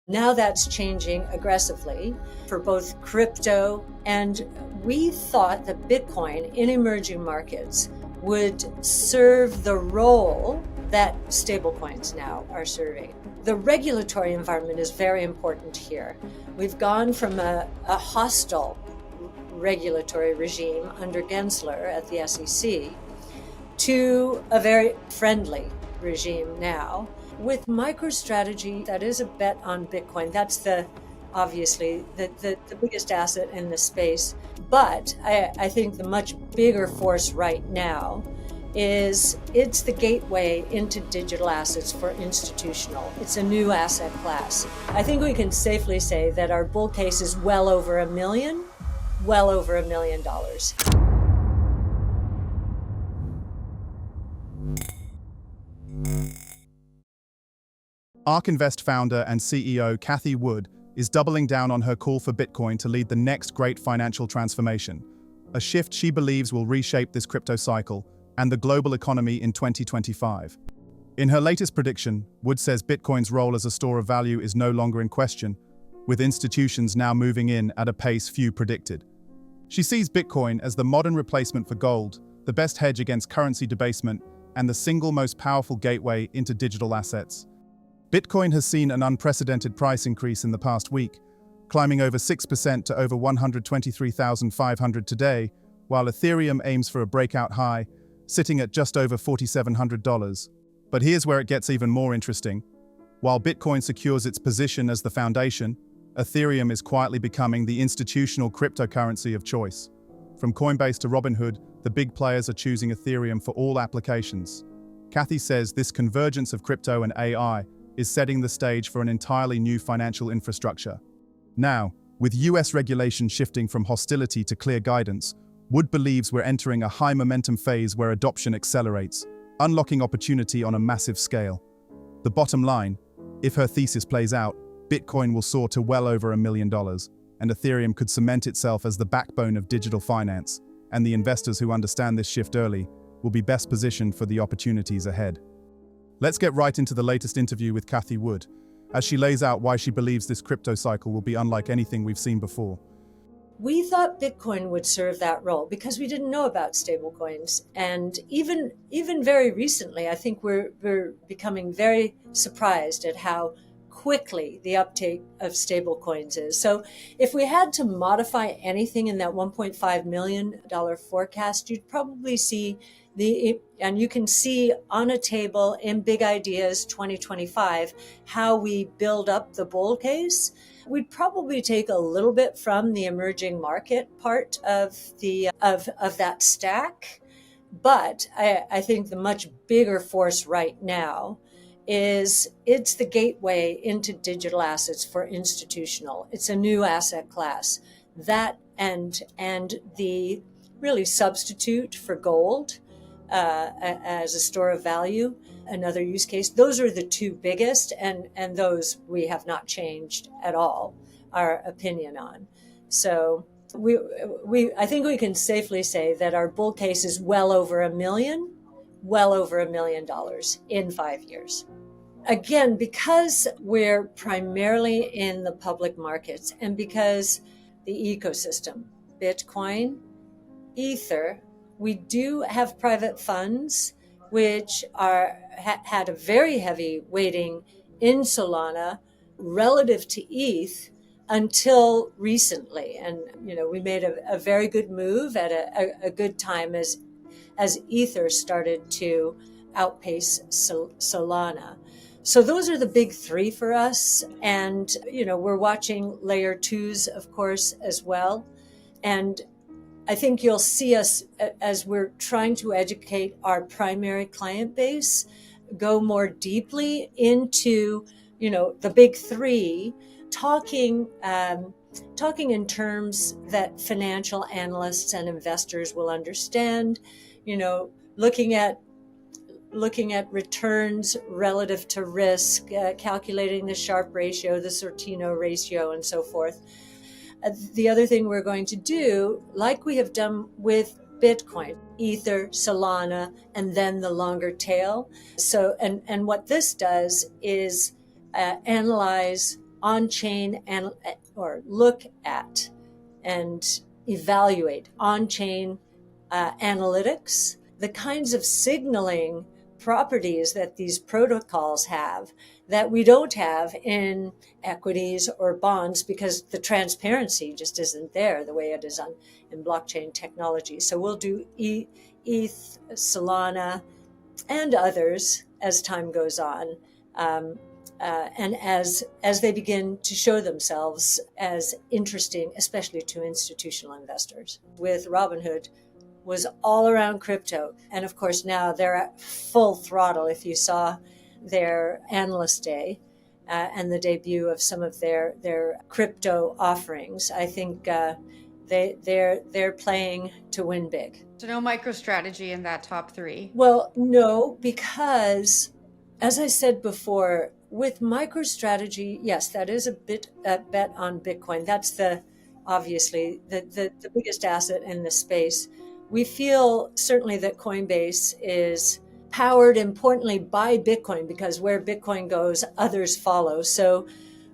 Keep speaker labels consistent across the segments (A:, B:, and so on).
A: Now that's changing aggressively for both crypto, and we thought that Bitcoin in emerging markets would serve the role that stablecoins now are serving. The regulatory environment is very important here. We've gone from a hostile regulatory regime under Gensler at the SEC to a very friendly regime now with MicroStrategy. That is a bet on Bitcoin. That's obviously the biggest asset in the space. But I think the much bigger force right now is it's the gateway into digital assets for institutional. It's a new asset class. I think we can safely say that our bull case is well over $1 million.
B: ARK Invest founder and CEO Cathie Wood is doubling down on her call for Bitcoin to lead the next great financial transformation, a shift she believes will reshape this crypto cycle and the global economy in 2025. In her latest prediction, Wood says Bitcoin's role as a store of value is no longer in question, with institutions now moving in at a pace few predicted. She sees Bitcoin as the modern replacement for gold, the best hedge against currency debasement, and the single most powerful gateway into digital assets. Bitcoin has seen an unprecedented price increase in the past week, climbing over 6% to over $123,500 today, while Ethereum aims for a breakout high, sitting at just over $4,700. But here's where it gets even more interesting. While Bitcoin secures its position as the foundation, Ethereum is quietly becoming the institutional cryptocurrency of choice. From Coinbase to Robinhood, the big players are choosing Ethereum for all applications. Cathie says this convergence of crypto and AI is setting the stage for an entirely new financial infrastructure. Now, with US regulation shifting from hostility to clear guidance, Wood believes we're entering a high-momentum phase where adoption accelerates, unlocking opportunity on a massive scale. The bottom line, if her thesis plays out, Bitcoin will soar to well over $1 million, and Ethereum could cement itself as the backbone of digital finance, and the investors who understand this shift early will be best positioned for the opportunities ahead. Let's get right into the latest interview with Cathie Wood, as she lays out why she believes this crypto cycle will be unlike anything we've seen before.
A: We thought Bitcoin would serve that role because we didn't know about stablecoins. And even very recently, I think we're becoming very surprised at how quickly the uptake of stablecoins is. So if we had to modify anything in that $1.5 million forecast, you'd probably see and you can see on a table in Big Ideas 2025 how we build up the bull case. We'd probably take a little bit from the emerging market part of that stack, but I think the much bigger force right now is it's the gateway into digital assets for institutional. It's a new asset class. That and the really substitute for gold as a store of value, another use case. Those are the two biggest, and those we have not changed at all our opinion on. So I think we can safely say that our bull case is well over $1 million in 5 years. Again, because we're primarily in the public markets and because the ecosystem, Bitcoin, Ether, we do have private funds which had a very heavy weighting in Solana relative to ETH until recently. And we made a very good move at a good time as Ether started to outpace Solana. So those are the big three for us. And, we're watching layer twos, of course, as well. And I think you'll see us, as we're trying to educate our primary client base, go more deeply into, the big three, talking in terms that financial analysts and investors will understand, looking at returns relative to risk, calculating the Sharpe ratio, the Sortino ratio, and so forth. The other thing we're going to do, like we have done with Bitcoin, Ether, Solana, and then the longer tail. So, and what this does is analyze on-chain or look at and evaluate on-chain analytics, the kinds of signaling properties that these protocols have that we don't have in equities or bonds because the transparency just isn't there the way it is in blockchain technology. So we'll do ETH, Solana, and others as time goes on. And as they begin to show themselves as interesting, especially to institutional investors. With Robinhood was all around crypto. And of course, now they're at full throttle. If you saw their analyst day and the debut of some of their crypto offerings, I think they're playing to win big.
C: So no MicroStrategy in that top three?
A: Well, no, because as I said before, with MicroStrategy, yes, that is a bet on Bitcoin. That's obviously the biggest asset in the space. We feel certainly that Coinbase is powered importantly by Bitcoin, because where Bitcoin goes, others follow. So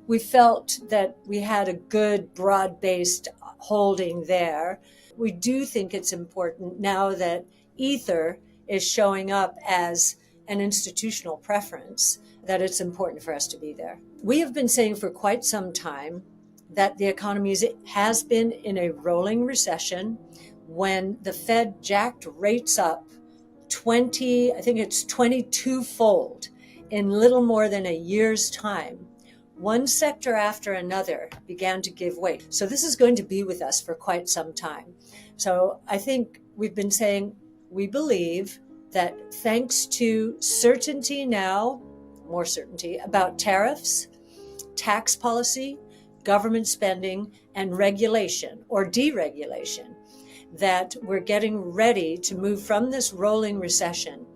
A: we felt that we had a good broad-based holding there. We do think it's important now that Ether is showing up as an institutional preference, that it's important for us to be there. We have been saying for quite some time that the economy has been in a rolling recession. When the Fed jacked rates up 22-fold in little more than a year's time, one sector after another began to give way. So this is going to be with us for quite some time. So I think we've been saying we believe that thanks to certainty now, more certainty about tariffs, tax policy, government spending, and regulation or deregulation, that we're getting ready to move from this rolling recession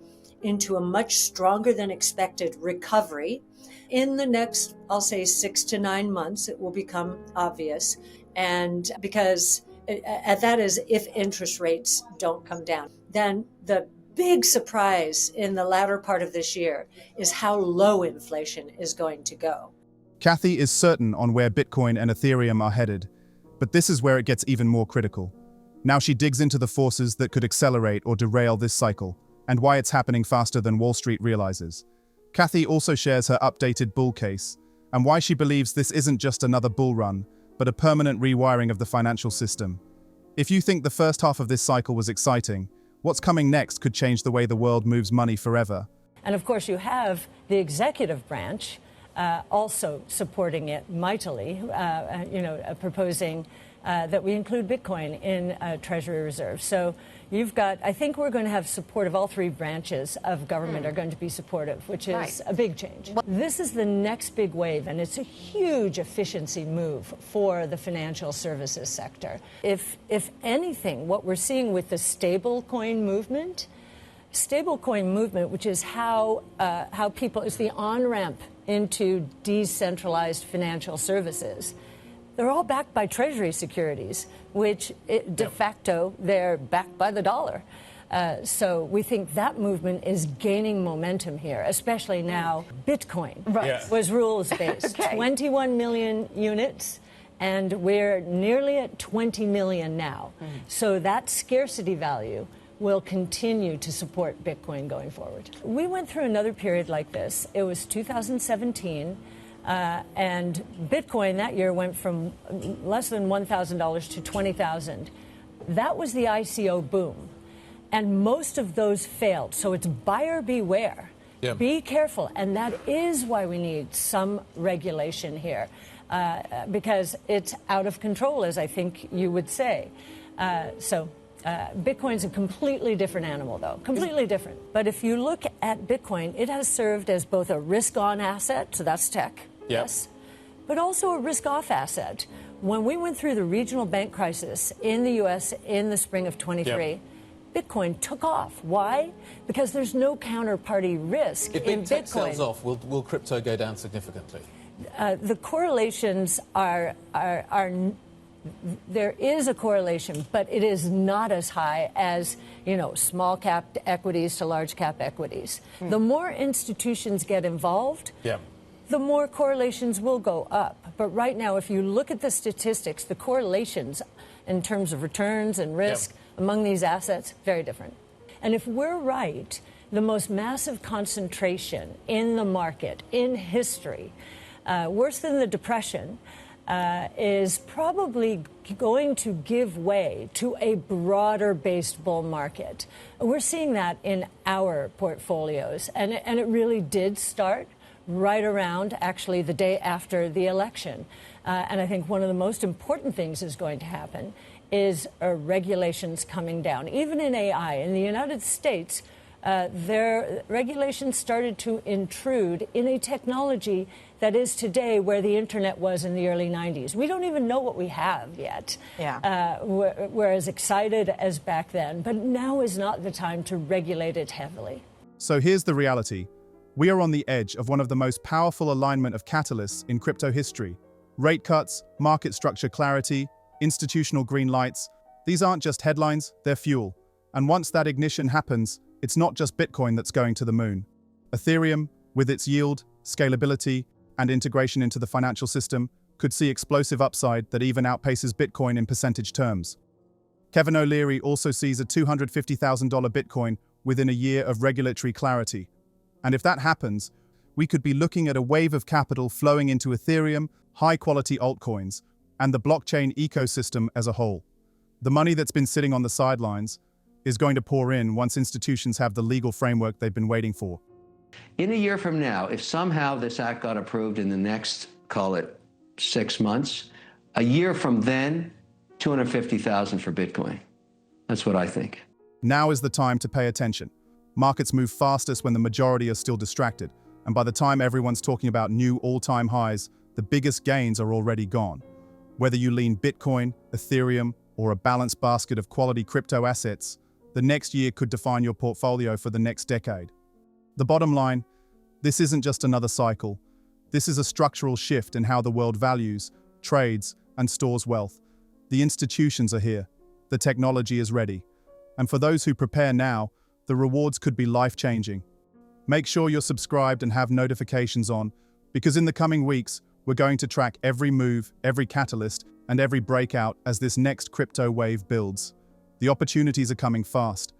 A: into a much stronger than expected recovery. In the next, I'll say 6 to 9 months, it will become obvious. And because that is if interest rates don't come down. Then the big surprise in the latter part of this year is how low inflation is going to go.
B: Cathie is certain on where Bitcoin and Ethereum are headed, but this is where it gets even more critical. Now she digs into the forces that could accelerate or derail this cycle, and why it's happening faster than Wall Street realizes. Cathie also shares her updated bull case, and why she believes this isn't just another bull run, but a permanent rewiring of the financial system. If you think the first half of this cycle was exciting, what's coming next could change the way the world moves money forever.
D: And of course, you have the executive branch also supporting it mightily, proposing that we include Bitcoin in Treasury reserves. So you've got, I think we're going to have support of all three branches of government are going to be supportive, which is a big change. This is the next big wave, and it's a huge efficiency move for the financial services sector. If anything, what we're seeing with the stablecoin movement, which is how people, it's the on-ramp into decentralized financial services. They're all backed by Treasury securities, which de facto they're backed by the dollar. So we think that movement is gaining momentum here, especially now Bitcoin was rules-based. 21 million units, and we're nearly at 20 million now. So that scarcity value will continue to support Bitcoin going forward. We went through another period like this. It was 2017. And Bitcoin that year went from less than $1,000 to $20,000. That was the ICO boom. And most of those failed. So it's buyer beware. Yep. Be careful. And that is why we need some regulation here, because it's out of control, as I think you would say. Bitcoin's a completely different animal, though, completely different. But if you look at Bitcoin, it has served as both a risk-on asset, so that's tech. Yes, but also a risk-off asset. When we went through the regional bank crisis in the U.S. in the spring of 23, Bitcoin took off. Why? Because there's no counterparty risk in Bitcoin. If big tech sells off, will crypto go down significantly? The correlations are there is a correlation, but it is not as high as, small cap equities to large cap equities. The more institutions get involved, the more correlations will go up. But right now, if you look at the statistics, the correlations in terms of returns and risk among these assets, very different. And if we're right, the most massive concentration in the market in history, worse than the Depression, is probably going to give way to a broader-based bull market. We're seeing that in our portfolios, and it really did start right around, actually, the day after the election. And I think one of the most important things is going to happen is regulations coming down. Even in AI, in the United States, their regulations started to intrude in a technology that is today where the internet was in the early 90s. We don't even know what we have yet. We're as excited as back then, but now is not the time to regulate it heavily.
B: So here's the reality. We are on the edge of one of the most powerful alignment of catalysts in crypto history. Rate cuts, market structure clarity, institutional green lights. These aren't just headlines, they're fuel. And once that ignition happens, it's not just Bitcoin that's going to the moon. Ethereum, with its yield, scalability, and integration into the financial system, could see explosive upside that even outpaces Bitcoin in percentage terms. Kevin O'Leary also sees a $250,000 Bitcoin within a year of regulatory clarity. And if that happens, we could be looking at a wave of capital flowing into Ethereum, high-quality altcoins, and the blockchain ecosystem as a whole. The money that's been sitting on the sidelines is going to pour in once institutions have the legal framework they've been waiting for.
E: In a year from now, if somehow this act got approved in the next, call it 6 months, a year from then, 250,000 for Bitcoin. That's what I think.
B: Now is the time to pay attention. Markets move fastest when the majority are still distracted, and by the time everyone's talking about new all-time highs, the biggest gains are already gone. Whether you lean Bitcoin, Ethereum, or a balanced basket of quality crypto assets, the next year could define your portfolio for the next decade. The bottom line, this isn't just another cycle. This is a structural shift in how the world values, trades, and stores wealth. The institutions are here. The technology is ready. And for those who prepare now, the rewards could be life-changing. Make sure you're subscribed and have notifications on, because in the coming weeks, we're going to track every move, every catalyst, and every breakout as this next crypto wave builds. The opportunities are coming fast,